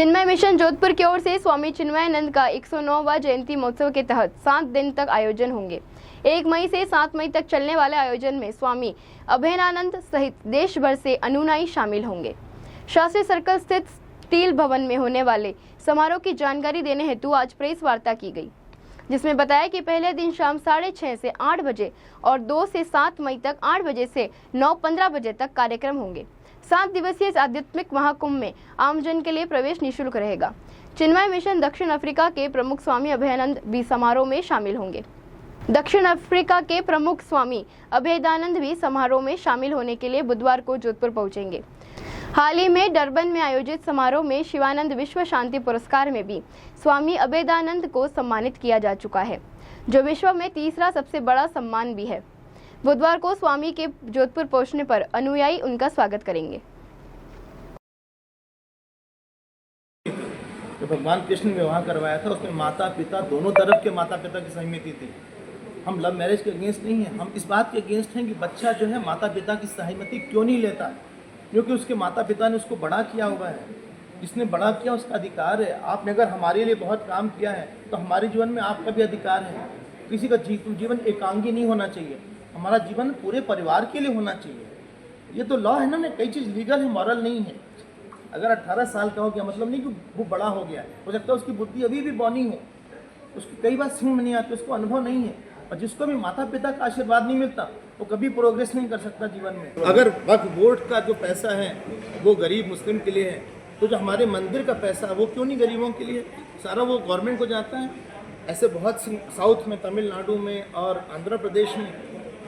चिन्मय mission Jodhpur की ओर से स्वामी चिन्मयानंद का 109वां जयंती महोत्सव के तहत 7 दिन तक आयोजन होंगे। 1 मई से 7 मई तक चलने वाले आयोजन में स्वामी अभेदानंद सहित देश भर से अनुयायी शामिल होंगे। शास्त्री सर्कल स्थित स्टील भवन में होने वाले समारोह की जानकारी देने हेतु आज प्रेस वार्ता की गई, जिसमें बताया कि पहले दिन शाम 6:30 से 8 बजे और 2 से 7 मई तक 8 बजे से 9:15 बजे तक कार्यक्रम होंगे। 7 दिवसीय इस आध्यात्मिक महाकुंभ में आमजन के लिए प्रवेश निःशुल्क रहेगा। चिन्मय मिशन दक्षिण अफ्रीका के प्रमुख स्वामी अभेदानंद भी समारोह में शामिल होंगे। दक्षिण अफ्रीका के प्रमुख स्वामी अभेदानंद भी समारोह में शामिल होने के लिए बुधवार को जोधपुर पहुंचेंगे। हाल ही में डरबन में आयोजित समारोह में शिवानंद विश्व शांति पुरस्कार में भी स्वामी अभेदानंद को सम्मानित किया जा चुका है, जो विश्व में तीसरा सबसे बड़ा सम्मान भी है। बुधवार को स्वामी के जोधपुर पहुंचने पर अनुयायी उनका स्वागत करेंगे। जो भगवान कृष्ण ने विवाह करवाया था उसमें माता पिता दोनों तरफ के माता पिता की सहमति थी। हम लव मैरिज के अगेंस्ट नहीं हैं, हम इस बात के अगेंस्ट हैं कि बच्चा जो है माता पिता की सहमति क्यों नहीं लेता, क्योंकि उसके माता पिता ने उसको बड़ा किया हुआ है। जिसने बड़ा किया उसका अधिकार है। आपने अगर हमारे लिए बहुत काम किया है तो हमारे जीवन में आपका भी अधिकार है। किसी का जीवन एकांगी नहीं होना चाहिए, हमारा जीवन पूरे परिवार के लिए होना चाहिए। ये तो लॉ है ना, कई चीज़ लीगल है, मॉरल नहीं है। अगर 18 साल का हो गया मतलब नहीं कि वो बड़ा हो गया, हो सकता है उसकी बुद्धि अभी भी बौनी हो, उसकी कई बार समझ में नहीं आती, उसको अनुभव नहीं है। और जिसको भी माता पिता का आशीर्वाद नहीं मिलता वो कभी प्रोग्रेस नहीं कर सकता जीवन में। अगर वक्फ बोर्ड का जो पैसा है वो गरीब मुस्लिम के लिए है, तो जो हमारे मंदिर का पैसा वो क्यों नहीं गरीबों के लिए? सारा वो गवर्नमेंट को जाता है। ऐसे बहुत साउथ में, तमिलनाडु में और आंध्र प्रदेश में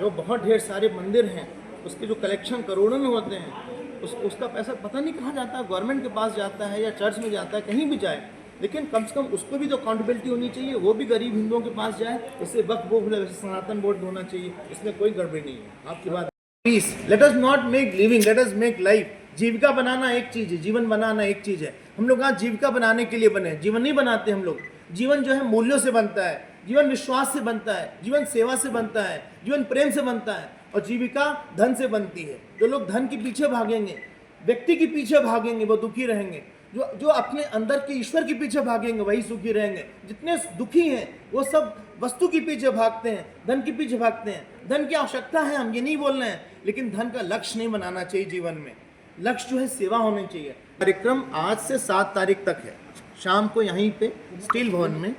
जो बहुत ढेर सारे मंदिर हैं, उसके जो कलेक्शन करोड़ों में होते हैं, उसका पैसा पता नहीं कहाँ जाता है, गवर्नमेंट के पास जाता है या चर्च में जाता है, कहीं भी जाए, लेकिन कम से कम उसको भी तो अकाउंटेबिलिटी होनी चाहिए, वो भी गरीब हिंदुओं के पास जाए। इससे वक्फ बोर्ड वैसे सनातन बोर्ड होना चाहिए, इसमें कोई गड़बड़ी नहीं है। आपकी बात please let us not make living, let us make life. जीविका बनाना एक चीज़ है, जीवन बनाना एक चीज़ है। हम लोग यहाँ जीविका बनाने के लिए बने, जीवन नहीं बनाते हम लोग। जीवन जो है मूल्यों से बनता है, जीवन विश्वास से बनता है, जीवन सेवा से बनता है, जीवन प्रेम से बनता है, और जीविका धन से बनती है। जो लोग धन के पीछे भागेंगे, व्यक्ति के पीछे भागेंगे, वो दुखी रहेंगे। जो अपने अंदर के ईश्वर के पीछे भागेंगे वही सुखी रहेंगे। जितने दुखी हैं वो सब वस्तु के पीछे भागते हैं, धन के पीछे भागते हैं। धन की आवश्यकता है, हम ये नहीं बोल रहे हैं, लेकिन धन का लक्ष्य नहीं बनाना चाहिए जीवन में। लक्ष्य जो है सेवा होनी चाहिए। कार्यक्रम आज से 7 तारीख तक है। शाम को यहीं पे स्टील भवन में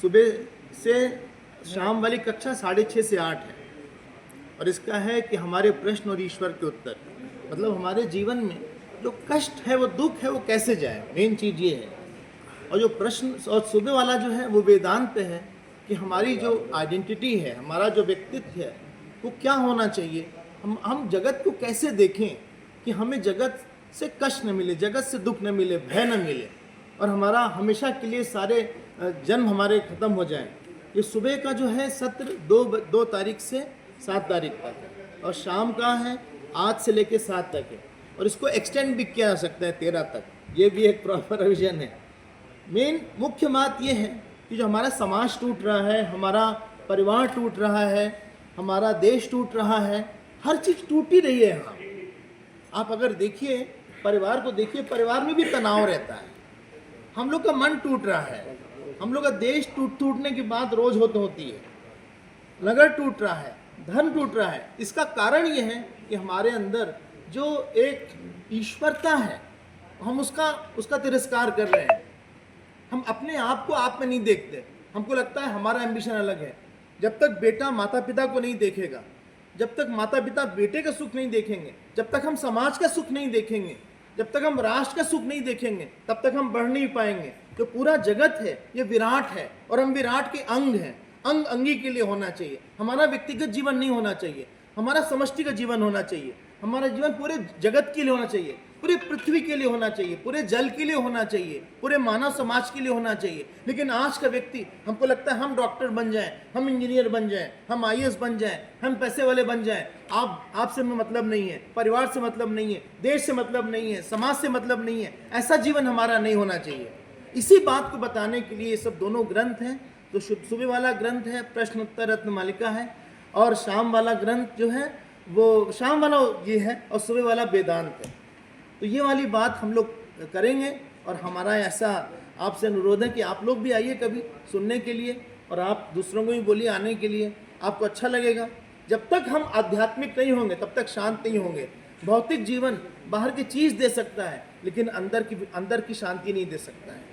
सुबह से शाम वाली कक्षा 6:30 से 8 है, और इसका है कि हमारे प्रश्न और ईश्वर के उत्तर, मतलब हमारे जीवन में जो कष्ट है, वो दुख है, वो कैसे जाए, मेन चीज़ ये है। और जो प्रश्न और सुबह वाला जो है वो वेदांत पे है कि हमारी जो आइडेंटिटी है, हमारा जो व्यक्तित्व है, वो क्या होना चाहिए। हम जगत को कैसे देखें कि हमें जगत से कष्ट न मिले, जगत से दुख न मिले, भय न मिले, और हमारा हमेशा के लिए सारे जन्म हमारे ख़त्म हो जाएं। ये सुबह का जो है सत्र 2 तारीख से 7 तारीख तक है, और शाम का है 8 से लेकर 7 तक है, और इसको एक्सटेंड भी किया जा सकता है 13 तक। ये भी एक प्रॉपर रिविजन है। मेन मुख्य बात ये है कि जो हमारा समाज टूट रहा है, हमारा परिवार टूट रहा है, हमारा देश टूट रहा है, हर चीज़ टूट ही रही है यहाँ। आप अगर देखिए परिवार को, देखिए परिवार में भी तनाव रहता है। हम लोग का मन टूट रहा है, हम लोग का देश टूटने की बात रोज होती है, नगर टूट रहा है, धन टूट रहा है। इसका कारण ये है कि हमारे अंदर जो एक ईश्वरता है, हम उसका तिरस्कार कर रहे हैं। हम अपने आप को आप में नहीं देखते। हमको लगता है हमारा एम्बिशन अलग है। जब तक बेटा माता पिता को नहीं देखेगा, जब तक माता पिता बेटे का सुख नहीं देखेंगे, जब तक हम समाज का सुख नहीं देखेंगे, जब तक हम राष्ट्र का सुख नहीं देखेंगे, तब तक हम बढ़ नहीं पाएंगे। तो पूरा जगत है, ये विराट है, और हम विराट के अंग हैं। अंग अंगी के लिए होना चाहिए। हमारा व्यक्तिगत जीवन नहीं होना चाहिए, हमारा समष्टि का जीवन होना चाहिए। हमारा जीवन पूरे जगत के लिए होना चाहिए, पूरे पृथ्वी के लिए होना चाहिए, पूरे जल के लिए होना चाहिए, पूरे मानव समाज के लिए होना चाहिए। लेकिन आज का व्यक्ति, हमको लगता है हम डॉक्टर बन जाएं, हम इंजीनियर बन जाएं, हम IAS बन जाएं, हम पैसे वाले बन जाएं। आपसे मतलब नहीं है, परिवार से मतलब नहीं है, देश से मतलब नहीं है, समाज से मतलब नहीं है। ऐसा जीवन हमारा नहीं होना चाहिए। इसी बात को बताने के लिए ये सब दोनों ग्रंथ हैं। तो सुबह वाला ग्रंथ है प्रश्नोत्तर रत्न मालिका है, और शाम वाला ग्रंथ जो है वो शाम वाला ये है, और सुबह वाला वेदांत है। तो ये वाली बात हम लोग करेंगे। और हमारा ऐसा आपसे अनुरोध है कि आप लोग भी आइए कभी सुनने के लिए, और आप दूसरों को भी बोलिए आने के लिए, आपको अच्छा लगेगा। जब तक हम आध्यात्मिक नहीं होंगे तब तक शांत नहीं होंगे। भौतिक जीवन बाहर की चीज़ दे सकता है, लेकिन अंदर की शांति नहीं दे सकता है।